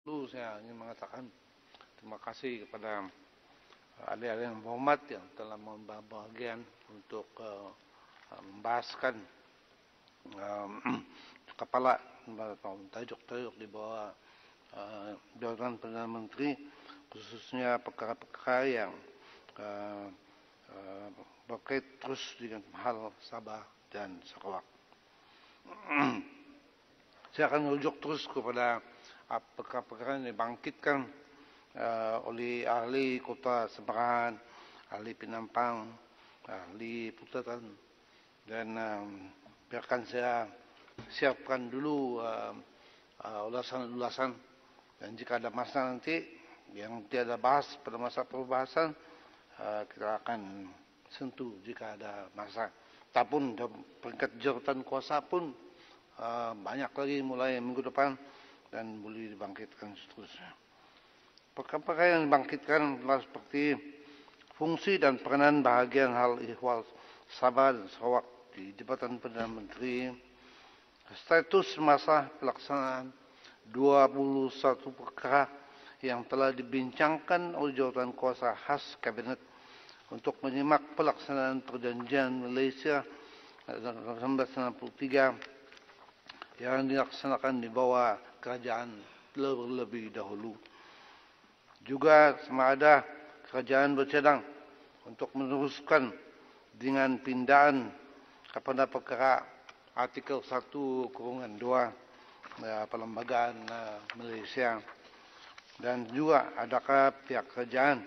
Dulu saya ingin mengatakan terima kasih kepada adik-adik yang berhormat yang telah mengambil bagian untuk membahaskan kepala tajuk-tajuk di bawah jabatan Perdana Menteri, khususnya perkara-perkara yang berkait terus dengan hal Sabah dan Sarawak. Saya akan merujuk terus kepada perkara-perkara yang dibangkitkan oleh ahli Kota Seberang, ahli Penampang, ahli Putaran, dan biarkan saya siapkan dulu ulasan-ulasan, dan jika ada masa nanti yang tiada bahas pada masa perbahasan, kita akan sentuh jika ada masa. Ataupun peringkat jawatan kuasa pun banyak lagi mulai minggu depan dan boleh dibangkitkan seterusnya. Perkara yang dibangkitkan adalah seperti fungsi dan peranan bahagian hal ihwal Sabah dan Sarawak di Jabatan Perdana Menteri, status masa pelaksanaan 21 perkara yang telah dibincangkan oleh jawatan kuasa khas Kabinet untuk menyimak pelaksanaan Perjanjian Malaysia 1963 yang dilaksanakan di bawah kerajaan terlebih dahulu. Juga sama ada kerajaan bercadang untuk meneruskan dengan pindaan kepada perkara artikel 1/2 Perlembagaan Malaysia, dan juga adakah pihak kerajaan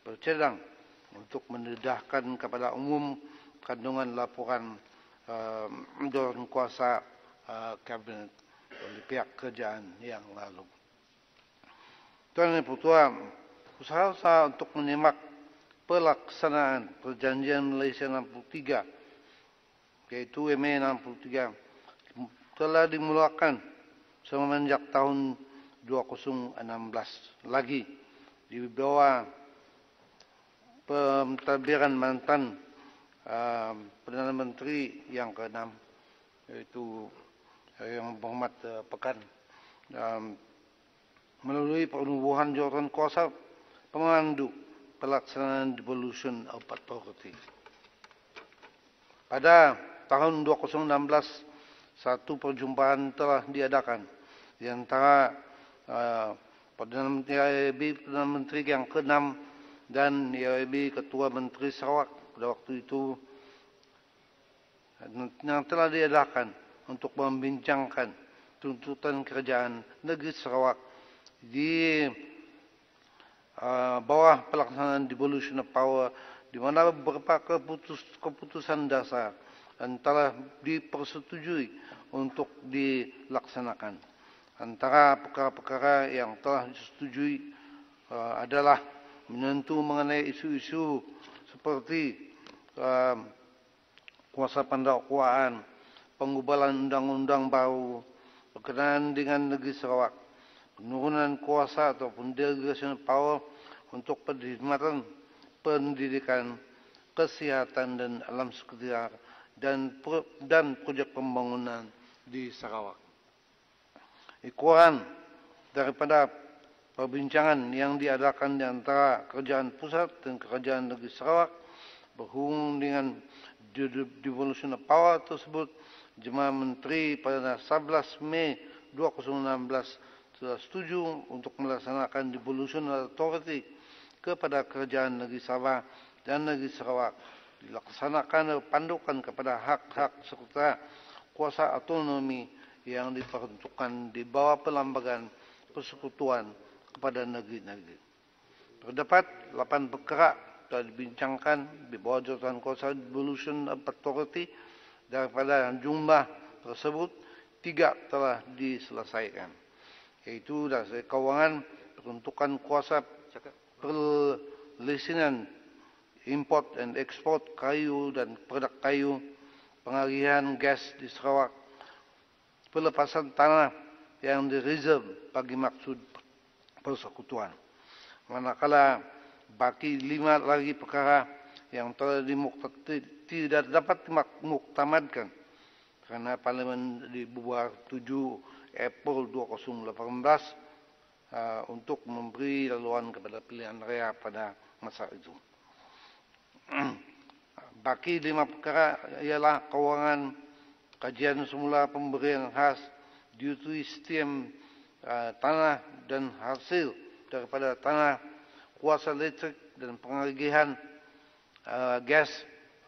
bercadang untuk mendedahkan kepada umum kandungan laporan jawatan kuasa Kabinet oleh pihak kerajaan yang lalu. Tuan dan Puan, usaha-usaha untuk menyimak pelaksanaan Perjanjian Malaysia 63, yaitu MA 63, telah dimulakan semenjak tahun 2016 lagi di bawah pentadbiran mantan Perdana Menteri yang ke-6, yaitu yang berhormat Pekan, melalui penubuhan jawatan kuasa pemandu pelaksanaan Devolution of Authority. Pada tahun 2016, satu perjumpaan telah diadakan di antara Perdana Menteri IAB, Perdana Menteri yang ke-6 dan IAB Ketua Menteri Sarawak pada waktu itu, yang telah diadakan untuk membincangkan tuntutan kerajaan negeri Sarawak di bawah pelaksanaan devolution of power, di mana beberapa keputusan dasar dan telah dipersetujui untuk dilaksanakan. Antara perkara-perkara yang telah disetujui adalah menyentuh mengenai isu-isu seperti kuasa pendakwaan, pengubahan undang-undang baru berkenaan dengan negeri Sarawak, penurunan kuasa ataupun delegation power untuk perkhidmatan pendidikan, kesihatan dan alam sekitar, dan projek pembangunan di Sarawak. Ikuran daripada perbincangan yang diadakan di antara kerajaan pusat dan kerajaan negeri Sarawak berhubung dengan devolution of power tersebut, Jemaah Menteri pada 11 Mei 2016 telah setuju untuk melaksanakan devolution authority kepada kerajaan negeri Sabah dan negeri Sarawak, dilaksanakan pandukan kepada hak-hak serta kuasa autonomi yang diperuntukkan di bawah Perlembagaan Persekutuan kepada negeri-negeri. Terdapat 8 perkara telah dibincangkan di bawah jawatan kuasa devolution authority. Daripada jumlah tersebut, 3 telah diselesaikan, yaitu dari kewangan, peruntukan kuasa perlisinan import and export kayu dan produk kayu, pengalihan gas di Sarawak, pelepasan tanah yang direserve bagi maksud persekutuan. Manakala baki 5 lagi perkara yang telah tidak dapat dimuktamadkan karena Parlimen dibubar 7 April 2018 untuk memberi laluan kepada pilihan raya pada masa itu. Baki 5 perkara ialah kewangan, kajian semula pemberian khas, duty stamp tanah dan hasil daripada tanah, kuasa listrik dan pengagihan gas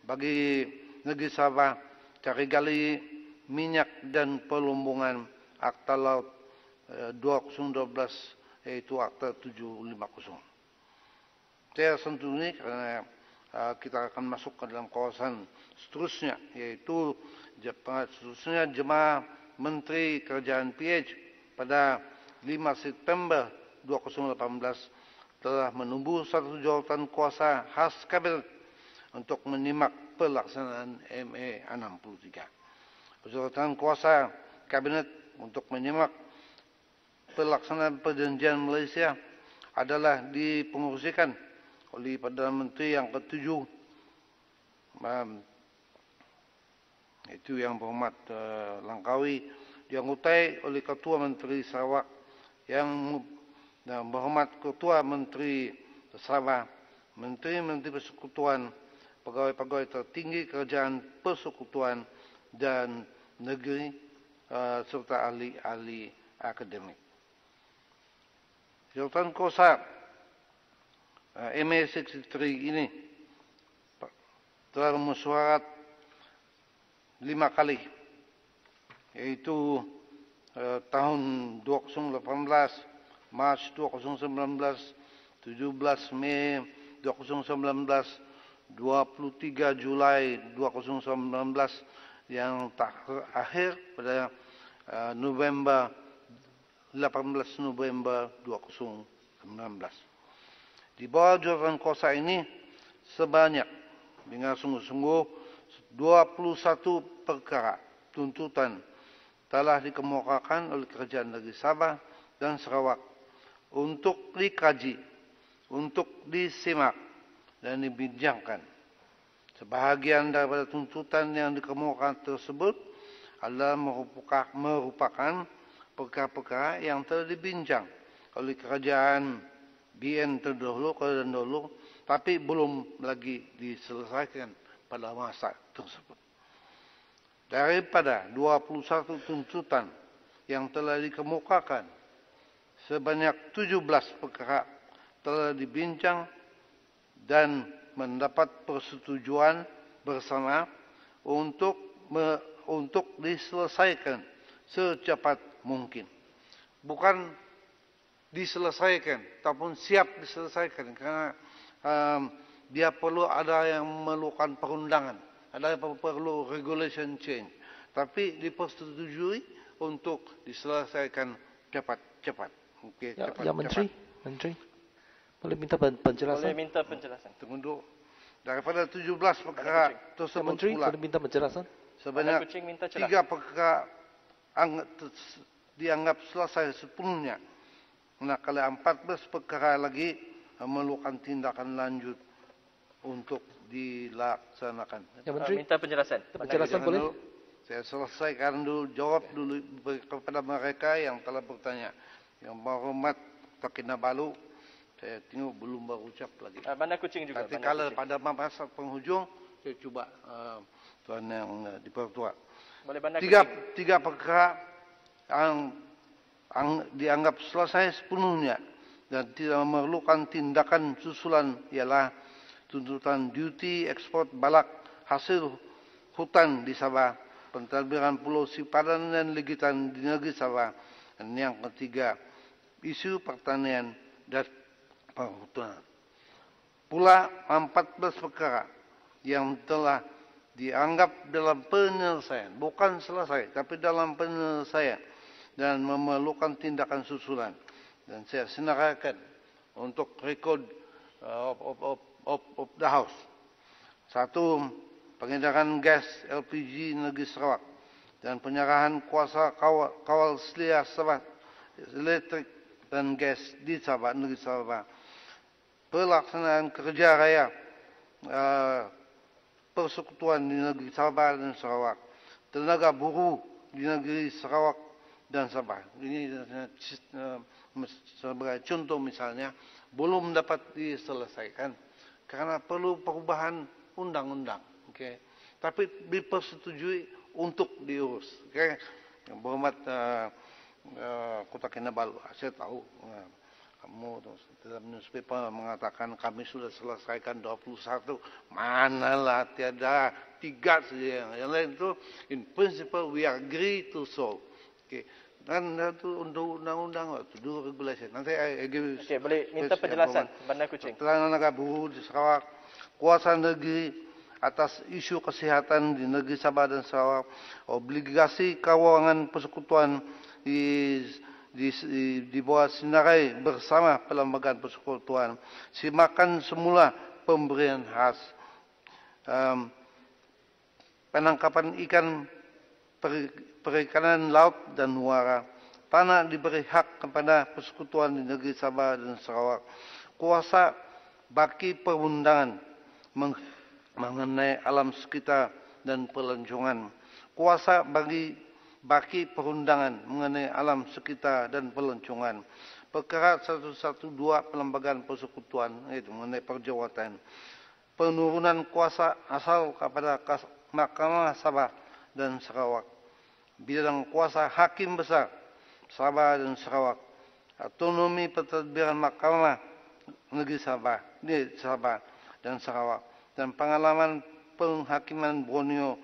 bagi negeri Sabah, cari gali minyak dan pelumbungan, Akta Laut 2012 yaitu Akta 750. Saya sentuh ini karena kita akan masuk ke dalam kawasan seterusnya, yaitu seterusnya Jemaah Menteri Kerajaan PH pada 5 September 2018 telah menubuh satu jawatan kuasa khas Kabinet untuk menyimak pelaksanaan MA 63. Jawatan kuasa Kabinet untuk menyimak pelaksanaan perjanjian Malaysia adalah dipengurusikan oleh Perdana Menteri yang ke-7, itu yang berhormat Langkawi, dianggotai oleh Ketua Menteri Sarawak yang berhormat Ketua Menteri Sabah, Menteri-Menteri Persekutuan, pegawai-pegawai tertinggi Kerajaan Persekutuan dan negeri serta ahli-ahli akademik. Jawatan kuasa MA 63 ini telah mesyuarat 5 kali, yaitu tahun 2018, Mac 2019, 17 Mei 2019, 23 Julai 2019, yang terakhir pada 18 November 2019. Di bawah jawatan kuasa ini sebanyak dengan sungguh-sungguh 21 perkara tuntutan telah dikemukakan oleh Kerajaan Negeri Sabah dan Sarawak untuk dikaji, untuk disimak dan dibincangkan. Sebahagian daripada tuntutan yang dikemukakan tersebut adalah merupakan perkara-perkara yang telah dibincang oleh Kerajaan BN terdahulu, tapi belum lagi diselesaikan pada masa tersebut. Daripada 21 tuntutan yang telah dikemukakan, sebanyak 17 perkara telah dibincang dan mendapat persetujuan bersama untuk diselesaikan secepat mungkin. Bukan diselesaikan, ataupun siap diselesaikan, karena dia perlu ada yang memerlukan perundangan, ada yang perlu regulation change, tapi dipersetujui untuk diselesaikan cepat-cepat. Okay, ya, Menteri, boleh minta penjelasan? Boleh minta penjelasan. Tunggu dulu. Daripada 17 perkara tersebut Menteri, pula, boleh minta penjelasan? sebanyak 3 perkara dianggap selesai sepenuhnya. Manakala 14 perkara lagi memerlukan tindakan lanjut untuk dilaksanakan. Ya, Menteri. Minta penjelasan. Penjelasan boleh? Dulu, saya selesaikan dulu, jawab dulu kepada mereka yang telah bertanya. Yang berhormat Tuan Kinabalu, saya tengok belum berucap lagi. Bandar Kuching juga. Nanti kalau pada masa penghujung, saya cuba Tuan yang dipertua. Boleh Bandar Tiga perkara yang dianggap selesai sepenuhnya dan tidak memerlukan tindakan susulan ialah tuntutan duty ekspor balak hasil hutan di Sabah, pentadbiran Pulau Sipadan dan Legitan di negeri Sabah, dan yang ketiga isu pertanian dan perhutanan. Pula 14 perkara yang telah dianggap dalam penyelesaian, bukan selesai, tapi dalam penyelesaian dan memerlukan tindakan susulan. Dan saya senaraikan untuk record of the house. 1. Pengedaran gas LPG negeri Sarawak dan penyerahan kuasa kawal selia Sabah elektrik dan gas di Sabah negeri Sabah. Pelaksanaan kerja raya persekutuan di negeri Sabah dan Sarawak. Tenaga buruh di negeri Sarawak dan Sabah. Ini sebagai contoh misalnya belum dapat diselesaikan karena perlu perubahan undang-undang. Okay. Tapi dipersetujui untuk diurus. Okay. Berhormat Kota Kinabalu, saya tahu kamu dalam newspaper mengatakan kami sudah selesaikan 21. Manalah, tiada 3 saja. Yang lain itu in principle we agree to solve. Okay. Dan itu untuk undang-undang, to do regulation. Nanti I give. Okey, boleh minta penjelasan Bandar Kuching. Keterangan Negara Buhu di Sarawak, kuasa negeri atas isu kesihatan di negeri Sabah dan Sarawak, obligasi keuangan persekutuan di bawah sinarai bersama perlembagaan persekutuan, simakan semula pemberian khas, penangkapan ikan perikanan laut dan muara, tanah diberi hak kepada persekutuan di negeri Sabah dan Sarawak, kuasa baki perundangan mengenai alam sekitar dan pelancongan, kuasa baki perundangan mengenai alam sekitar dan pelancongan, perkara 112 perlembagaan persekutuan itu mengenai perjawatan, penurunan kuasa asal kepada Mahkamah Sabah dan Sarawak, bidang kuasa hakim besar Sabah dan Sarawak, otonomi pentadbiran Mahkamah Negeri Sabah dan Sarawak, dan pengalaman penghakiman Borneo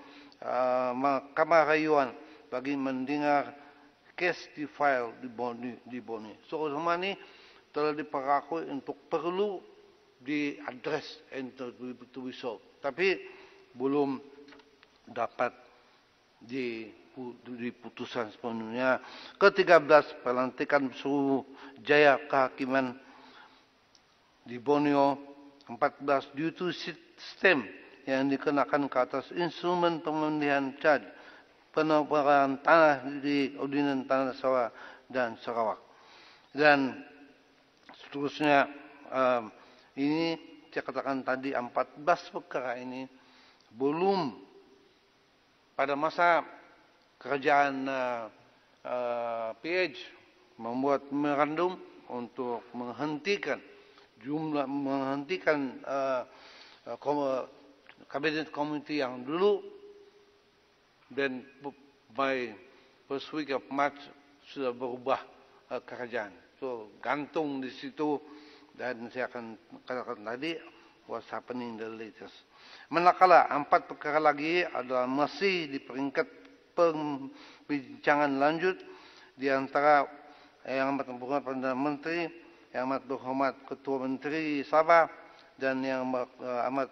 Mahkamah Rayuan bagi mendengar kes di file di Borneo. So semua ini telah diperakui untuk perlu diadres untuk to be solved. Tapi belum dapat diputuskan sepenuhnya. Ke-13 pelantikan suruh jaya kehakiman di Borneo. 14 due to sistem yang dikenakan ke atas instrumen pemindahan charge penawaran tanah di Ordinan Tanah Sawah dan Sarawak. Dan seterusnya ini saya katakan tadi 14 perkara ini belum pada masa kerajaan PH membuat memorandum untuk menghentikan kabinet komite yang dulu, dan by first week of March sudah berubah kerajaan. So gantung di situ, dan saya akan katakan tadi what's happening the latest. Manakala 4 perkara lagi adalah masih di peringkat perbincangan lanjut di antara Yang Amat Berhormat Perdana Menteri, Yang Amat Berhormat Ketua Menteri Sabah, dan Yang Amat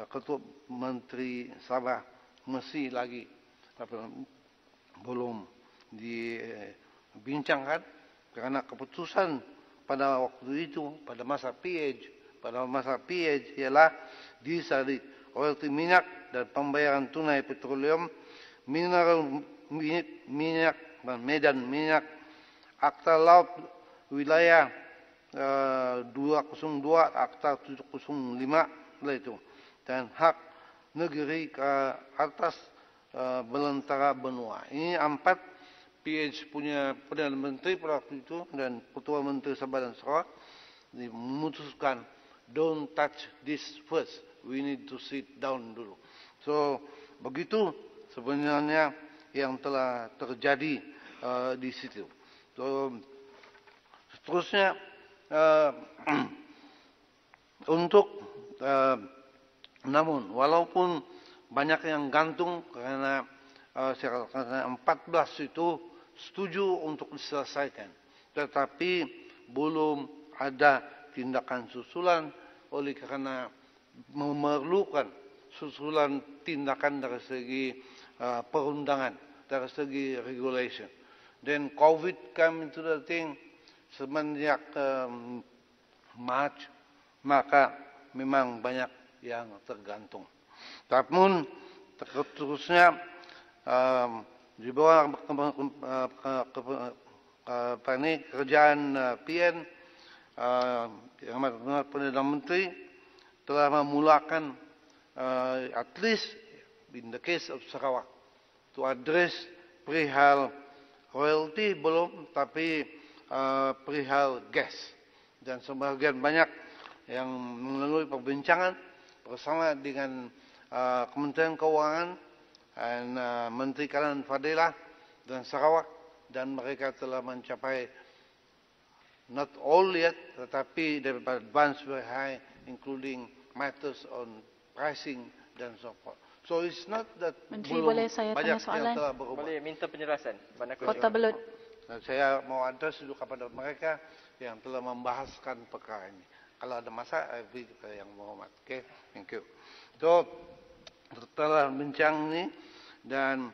Ketua Menteri Sabah masih lagi belum dibincangkan karena keputusan pada waktu itu pada masa PH ialah disari royalti minyak dan pembayaran tunai petroleum, mineral minyak dan medan minyak, akta laut wilayah 202, akta 705 itu, dan hak negeri ke atas belantara benua. Ini 4 PH punya Perdana Menteri pada waktu itu dan Ketua Menteri Sabah dan Sarawak memutuskan don't touch this first, we need to sit down dulu. So begitu sebenarnya yang telah terjadi di situ. So seterusnya untuk namun walaupun banyak yang gantung karena saya katakan 14 itu setuju untuk diselesaikan, tetapi belum ada tindakan susulan oleh karena memerlukan susulan tindakan dari segi perundangan, dari segi regulation. Then COVID came into the thing semenjak March, maka memang banyak yang tergantung. Namun terusnya di bawah kerajaan PN, Yang Amat Berhormat Perdana Menteri telah memulakan at least in the case of Sarawak to address perihal royalty belum, tapi perihal gas. Dan sebagian banyak yang melalui perbincangan bersama dengan Kementerian Keuangan dan Menteri Kanan Fadilah dan Sarawak, dan mereka telah mencapai not all yet, tetapi daripada advance very high, including matters on pricing dan so forth. So it's not that Menteri, belum boleh saya banyak tanya soalan? yang telah berubah. Boleh minta penjelasan. Bandar Kuching. Kota Belud. Dan saya mau address dulu kepada mereka yang telah membahaskan perkara ini. Kalau ada masalah, saya beri kepada yang berhormat. Okay, thank you. So, setelah bincang ini dan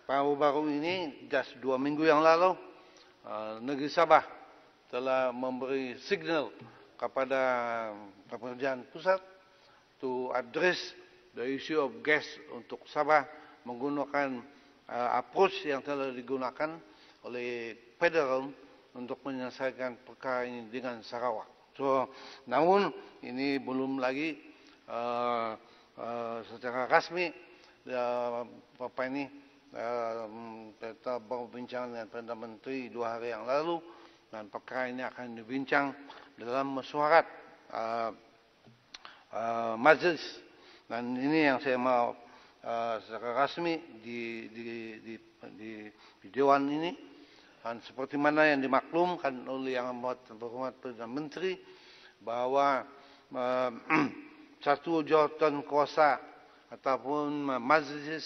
baru-baru ini, just 2 minggu yang lalu, negeri Sabah telah memberi signal kepada pemerintah pusat to address the issue of gas untuk Sabah menggunakan approach yang telah digunakan oleh federal untuk menyelesaikan perkara ini dengan Sarawak. So, namun ini belum lagi secara rasmi Bapak ini kita berbincang dengan Perdana Menteri 2 hari yang lalu, dan perkara ini akan dibincang dalam mesyuarat majlis, dan ini yang saya mau secara rasmi di Dewan ini, dan seperti mana yang dimaklumkan oleh yang berhormat Perdana Menteri bahwa satu jawatan kuasa ataupun majlis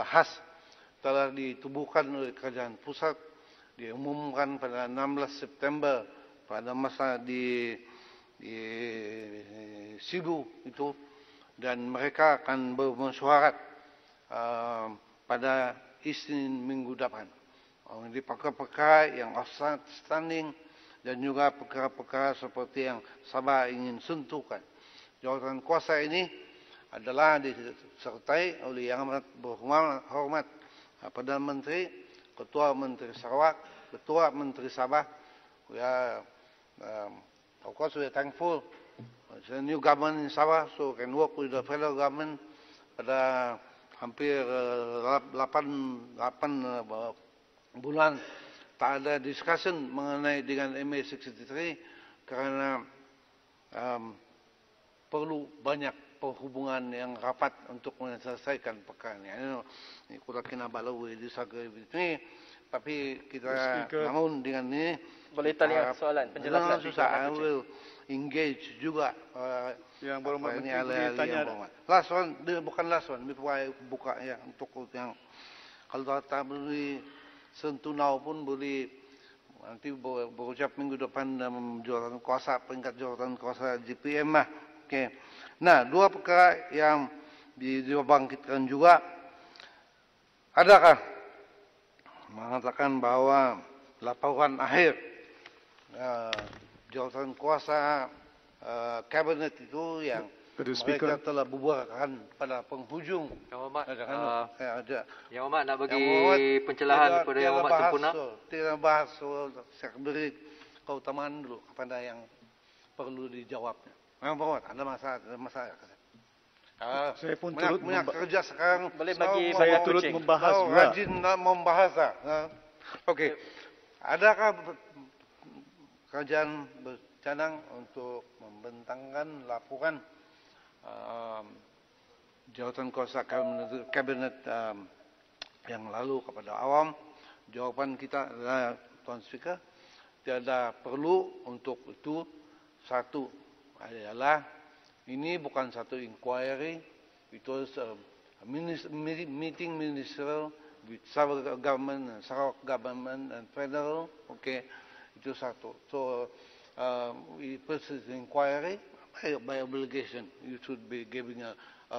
khas telah ditubuhkan oleh kerajaan pusat, diumumkan pada 16 September pada masa di Sibu itu, dan mereka akan bermesyuarat pada Isnin minggu depan. Di perkara-perkara yang outstanding dan juga perkara-perkara seperti yang Sabah ingin sentuhkan. Jawatan kuasa ini adalah disertai oleh yang amat berhormat Perdana Menteri, Ketua Menteri Sarawak, Ketua Menteri Sabah. We are, of course, we are thankful. It's a new government in Sabah, so can work with the federal government. Pada hampir 8 bulan tak ada discussion mengenai dengan MA63 kerana perlu banyak perhubungan yang rapat untuk menyelesaikan perkara ini. Ini Kota Kinabalu disagai ini, tapi kita namun dengan ini Boleh tanya soalan penjelasan. Susah, I will engage juga yang berhormat ini Menteri tanya. Last one, bukan last one, before I buka ya untuk yang kalau tak boleh sentunau pun boleh nanti berucap minggu depan dalam jawatan kuasa, peringkat jawatan kuasa GPM lah. Okay. Nah, 2 perkara yang dibangkitkan juga, adakah mengatakan bahwa laporan akhir jawatan kuasa kabinet itu yang mereka telah bubarkan pada penghujung. Yang Hormat, ada. Yang Hormat nak bagi pencerahan kepada Yang Hormat sempurna. Tidak bahas, saya beri keutamaan dulu kepada yang perlu dijawabnya. Yang Hormat, ada masalah. Saya pun turut banyak kerja sekarang. Boleh bagi saya turut membahas juga. Rajin membahas. Okey. Adakah kerajaan bercadang untuk membentangkan laporan jawatan kuasa kabinet yang lalu kepada awam? Jawapan kita adalah, Tuan Speaker, tiada perlu untuk itu. Satu adalah ini bukan satu inquiry, itu meeting ministerial with Sarawak government, Sarawak government and federal. Okay, itu satu. So it was an inquiry by obligation. You should be giving a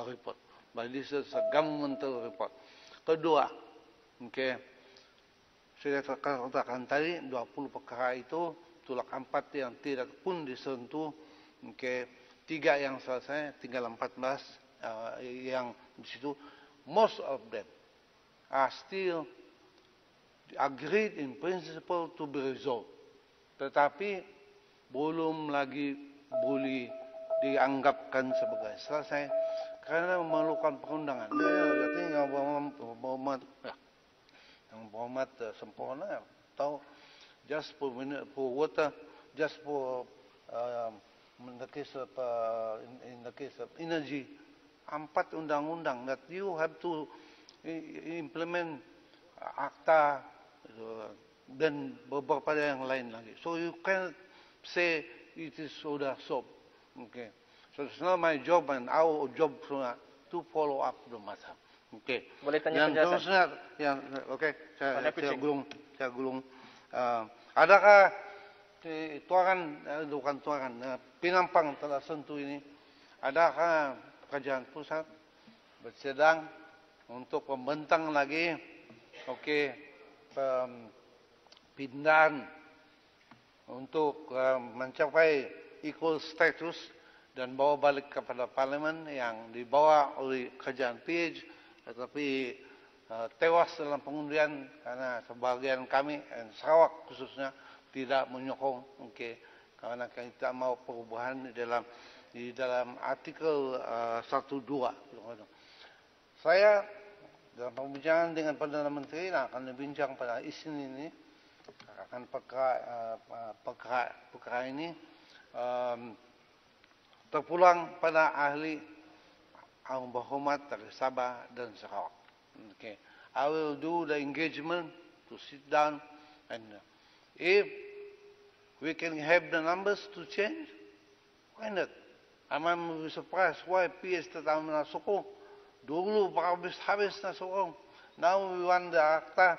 report. But this is a governmental report. Kedua, okay, saya katakan tadi 20 perkara itu tulak 4 yang tidak pun disentuh. Okay, 3 yang selesai, tinggal 14 yang di situ. Most of them are still agreed in principle to be resolved. Tetapi belum lagi boleh dianggapkan sebagai selesai karena memerlukan perundangan. Jadi yang berhormat sempurna atau just for water, just for in the case of energy, 4 undang-undang that you have to implement akta dan beberapa yang lain lagi. So you can say it is sudah solved. Okay. So it's not my job and our job to follow up the matter. Okay. Boleh tanya penjelasan? Okay. Saya gulung. Adakah bukan tuaran, Penampang telah sentuh ini, adakah kerajaan pusat bersedang untuk membentang lagi, pindahan untuk mencapai equal status dan bawa balik kepada parlimen yang dibawa oleh kerajaan PH, tetapi tewas dalam pengundian karena sebagian kami Sarawak khususnya tidak menyokong, karena kita mau perubahan di dalam artikel 1.2. Saya dalam pembicaraan dengan Perdana Menteri akan berbincang pada isu ini, akan perkara ini terpulang pada ahli yang berhormat dari Sabah dan Sarawak. Okay. I will do the engagement to sit down and if we can have the numbers to change, why not? I'm surprised why PS tetap menasukung. Dulu habis na sokong. Now we want the akta,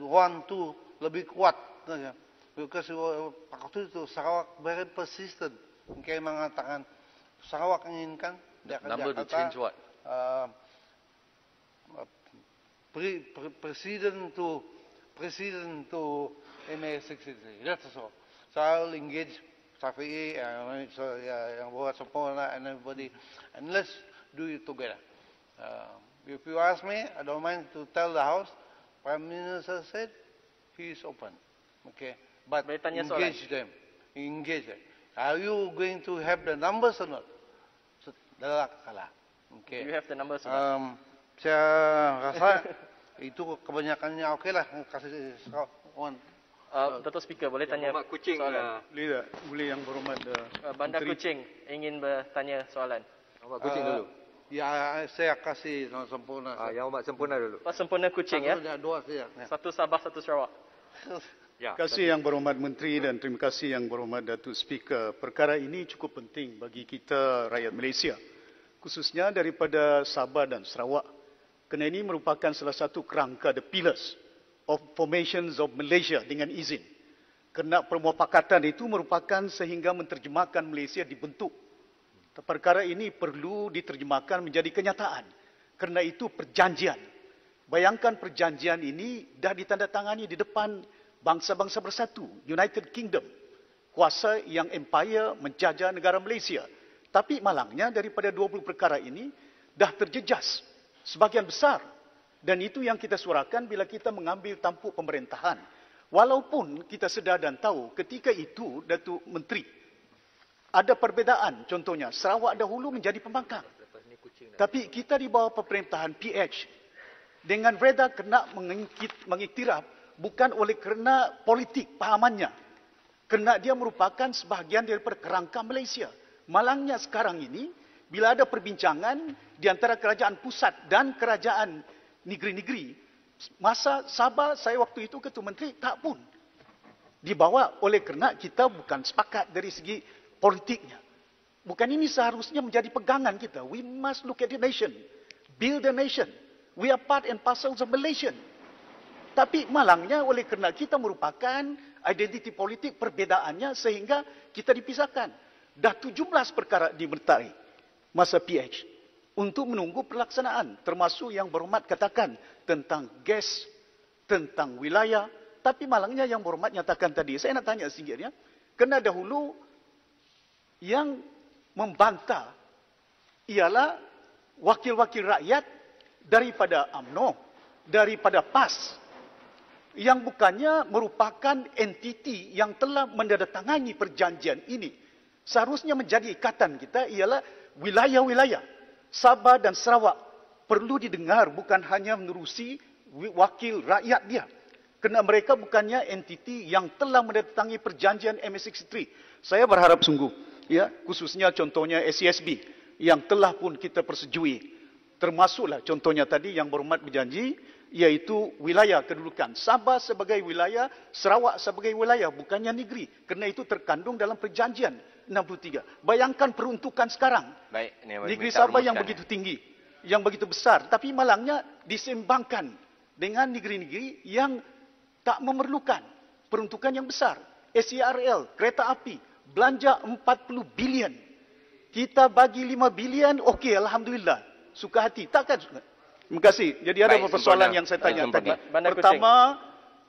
want to lebih kuat. Because waktu itu Sarawak very persistent. Kayak mengatakan Sarawak inginkan number to change what? President to MA63. That's all. So I'll engage Safi, yang buat sempurna and everybody, and let's do it together. If you ask me, I don't mind to tell the House, Prime Minister said he is open. Okay, but engage them. Are you going to have the numbers or not? Okay. You have the numbers or not? Saya rasa itu kebanyakannya okey lah. Kasih kawan. Dato' Speaker, boleh tanya Kuching soalan? Boleh yang berhormat Bandar Kuching ingin bertanya soalan. Yang Kuching dulu. Ya, saya kasih sempurna. Yang Mak sempurna dulu. Pak Sempurna Kuching ya. Dua saja. Satu Sabah, satu Sarawak. Terima kasih yang berhormat Menteri dan terima kasih yang berhormat Datuk Speaker. Perkara ini cukup penting bagi kita rakyat Malaysia, khususnya daripada Sabah dan Sarawak. Kerana ini merupakan salah satu kerangka the pillars of formations of Malaysia dengan izin. Kerana permufakatan itu merupakan sehingga menterjemahkan Malaysia dibentuk. Perkara ini perlu diterjemahkan menjadi kenyataan. Kerana itu perjanjian. Bayangkan perjanjian ini dah ditandatangani di depan bangsa-bangsa bersatu, United Kingdom, kuasa yang empire menjajah negara Malaysia. Tapi malangnya daripada 20 perkara ini dah terjejas sebagian besar. Dan itu yang kita suarakan bila kita mengambil tampuk pemerintahan. Walaupun kita sedar dan tahu ketika itu Datuk Menteri ada perbezaan, contohnya Sarawak dahulu menjadi pembangkang. Tapi kita di bawah pemerintahan PH dengan reda kena mengiktiraf bukan oleh kerana politik pahamannya. Kerana dia merupakan sebahagian daripada kerangka Malaysia. Malangnya sekarang ini, bila ada perbincangan di antara kerajaan pusat dan kerajaan negeri-negeri, masa Sabah saya waktu itu Ketua Menteri tak pun dibawa oleh kerana kita bukan sepakat dari segi politiknya. Bukan ini seharusnya menjadi pegangan kita. We must look at the nation. Build the nation. We are part and parcel of Malaysia. Tapi malangnya oleh kerana kita merupakan identiti politik perbedaannya sehingga kita dipisahkan. Dah 17 perkara dimertai masa PH untuk menunggu pelaksanaan. Termasuk yang berhormat katakan tentang gas, tentang wilayah. Tapi malangnya yang berhormat nyatakan tadi. Saya nak tanya sikitnya. Kerana dahulu yang membantah ialah wakil-wakil rakyat daripada UMNO, daripada PAS, yang bukannya merupakan entiti yang telah menandatangani perjanjian ini. Seharusnya menjadi ikatan kita ialah wilayah-wilayah. Sabah dan Sarawak perlu didengar, bukan hanya menerusi wakil rakyat dia. Kerana mereka bukannya entiti yang telah menandatangani perjanjian MS63. Saya berharap sungguh, ya, khususnya contohnya SCSB yang telah pun kita persetujui. Termasuklah contohnya tadi yang berhormat berjanji, iaitu wilayah kedudukan. Sabah sebagai wilayah, Sarawak sebagai wilayah, bukannya negeri. Kerana itu terkandung dalam perjanjian 63. Bayangkan peruntukan sekarang. Baik, Negeri Sabah yang begitu tinggi, yang begitu besar, tapi malangnya diseimbangkan dengan negeri-negeri yang tak memerlukan peruntukan yang besar. SCRL, kereta api, belanja 40 bilion. Kita bagi 5 bilion, okey, Alhamdulillah. Suka hati. Takkan suka. Terima kasih. Jadi ada beberapa persoalan yang saya tanya tadi. Pertama,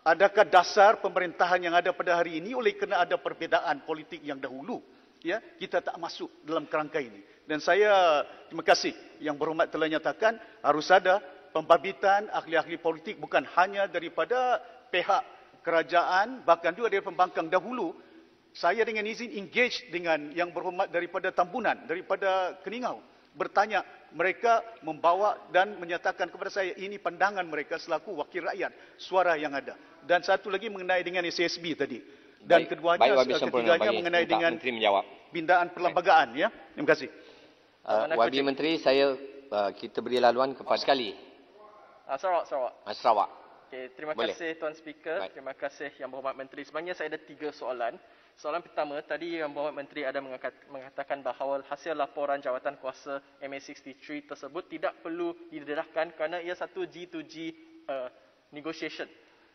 adakah dasar pemerintahan yang ada pada hari ini oleh kerana ada perbezaan politik yang dahulu? Ya, kita tak masuk dalam kerangka ini. Dan saya terima kasih yang berhormat telah nyatakan harus ada pembabitan ahli-ahli politik bukan hanya daripada pihak kerajaan, bahkan juga dari pembangkang dahulu. Saya dengan izin engage dengan yang berhormat daripada Tambunan, daripada Keningau, bertanya, mereka membawa dan menyatakan kepada saya ini pandangan mereka selaku wakil rakyat, suara yang ada. Dan satu lagi mengenai dengan SCSB tadi. Dan keduanya, ketiganya mengenai dengan pindaan perlembagaan. Ya, terima kasih. Wabi Menteri, kita beri laluan kepada sekali. Sarawak. Sarawak. Okay, terima Boleh. kasih Tuan Speaker. Baik. Terima kasih Yang Berhormat Menteri. Sebenarnya saya ada 3 soalan. Soalan pertama, tadi Yang Berhormat Menteri ada mengatakan bahawa hasil laporan jawatan kuasa MA63 tersebut tidak perlu didedahkan kerana ia satu G2G negotiation.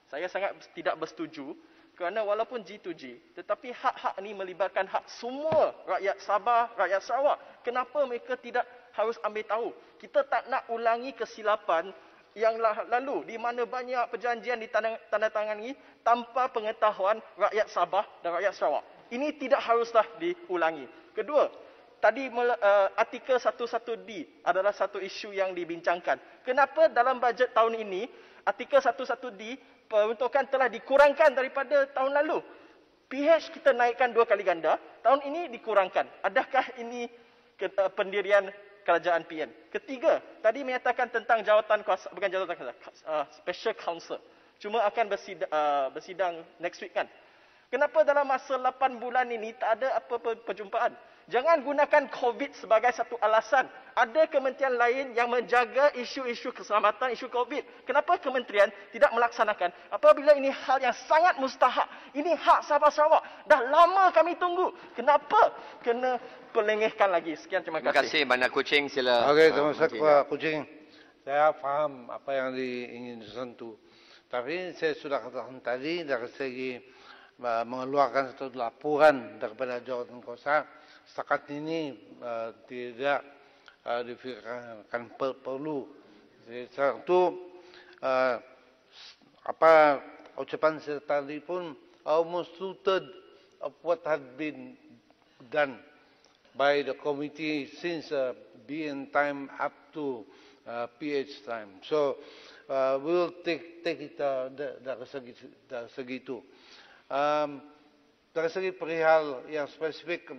Saya sangat tidak bersetuju kerana walaupun G2G, tetapi hak-hak ini melibatkan hak semua rakyat Sabah, rakyat Sarawak. Kenapa mereka tidak harus ambil tahu? Kita tak nak ulangi kesilapan yang lalu di mana banyak perjanjian ditandatangani tanpa pengetahuan rakyat Sabah dan rakyat Sarawak. Ini tidak haruslah diulangi. Kedua, tadi artikel 11D adalah satu isu yang dibincangkan. Kenapa dalam bajet tahun ini artikel 11D peruntukan telah dikurangkan daripada tahun lalu? PH kita naikkan 2 kali ganda, tahun ini dikurangkan. Adakah ini pendirian kerajaan PN? Ketiga, tadi menyatakan tentang jawatan kuasa, bukan jawatan kuasa, special counsel. Cuma akan bersidang next week kan? Kenapa dalam masa 8 bulan ini tak ada apa-apa perjumpaan? Jangan gunakan COVID sebagai satu alasan. Ada kementerian lain yang menjaga isu-isu keselamatan, isu COVID. Kenapa kementerian tidak melaksanakan? Apabila ini hal yang sangat mustahak. Ini hak Sabah Sarawak. Dah lama kami tunggu. Kenapa kena pelengehkan lagi? Sekian, terima kasih. Terima kasih Bandar Kuching, sila. Okey, terima kasih Pak Kuching. Saya faham apa yang ingin disentuh. Tapi saya sudah katakan tadi dari segi mengeluarkan satu laporan daripada jawatan kuasa, setakat ini tidak difikirkan perlu. Satu, apa ucapan saya tadi pun almost 2/3 of what had been done by the committee since BN time up to PH time. So we will take it dari segitu. Dari segi perihal yang spesifik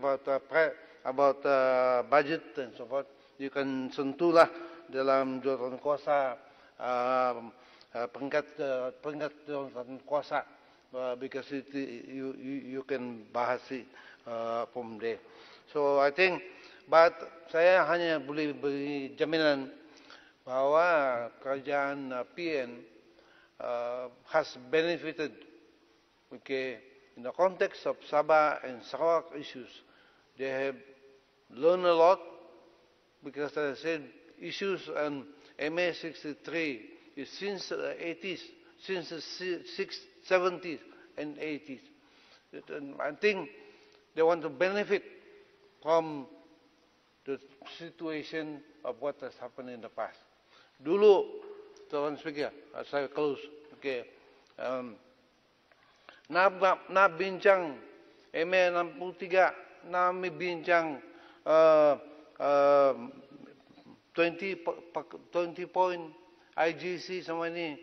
about budget and so forth, you can sentuhlah dalam jawatan kuasa peringkat jawatan kuasa because you can bahas it from there. So I think, but saya hanya boleh beri jaminan bahawa kerajaan PN has benefited, okay, in the context of Sabah and Sarawak issues. They have learned a lot because, as I said, issues on MA63 is since the 80s, since the 70s and 80s. And I think they want to benefit from the situation of what has happened in the past. Dulu, Tuan Speaker, saya close. Okay. Na bincang MA63, na bincang 20 point IGC sama ini,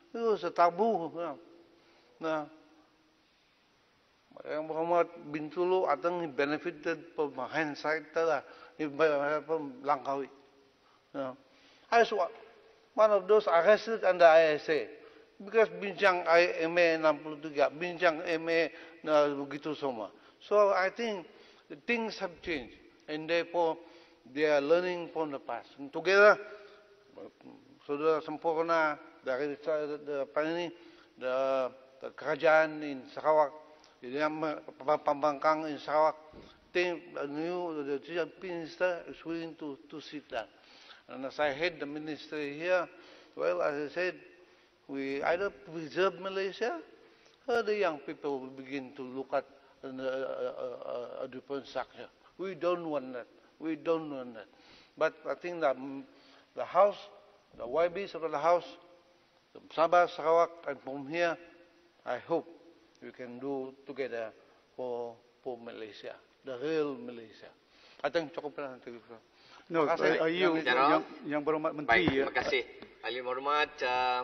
itu setabu. Nah, yang berhormat Bintulu atau benefited from hindsight telah langkawi. I was one of those arrested under ISA because bincang MA 63, bincang MA begitu semua. So I think the things have changed, and therefore they are learning from the past. And together, Saudara Sempurna dari the kerajaan in Sarawak, pembangkang in Sarawak, think the chief minister is willing to sit down. And as I head the ministry here, well, as I said, we either preserve Malaysia or the young people will begin to look at a different structure. We don't want that. We don't want that. But I think that the House, the YBs of the House, the Sabah, Sarawak, and from here, I hope we can do together for Malaysia, the real Malaysia. I think cukup lah nanti. No, yang berhormat Menteri. Baik, terima kasih. Ahli Berhormat,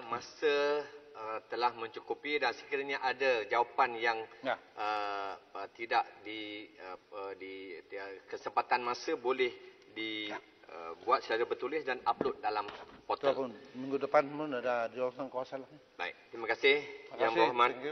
masa telah mencukupi dan sekiranya ada jawapan yang tidak di kesempatan masa boleh dibuat secara bertulis dan upload dalam portal. Minggu depan pun ada jawapan kuasa lah. Baik, terima kasih. Yang berhormat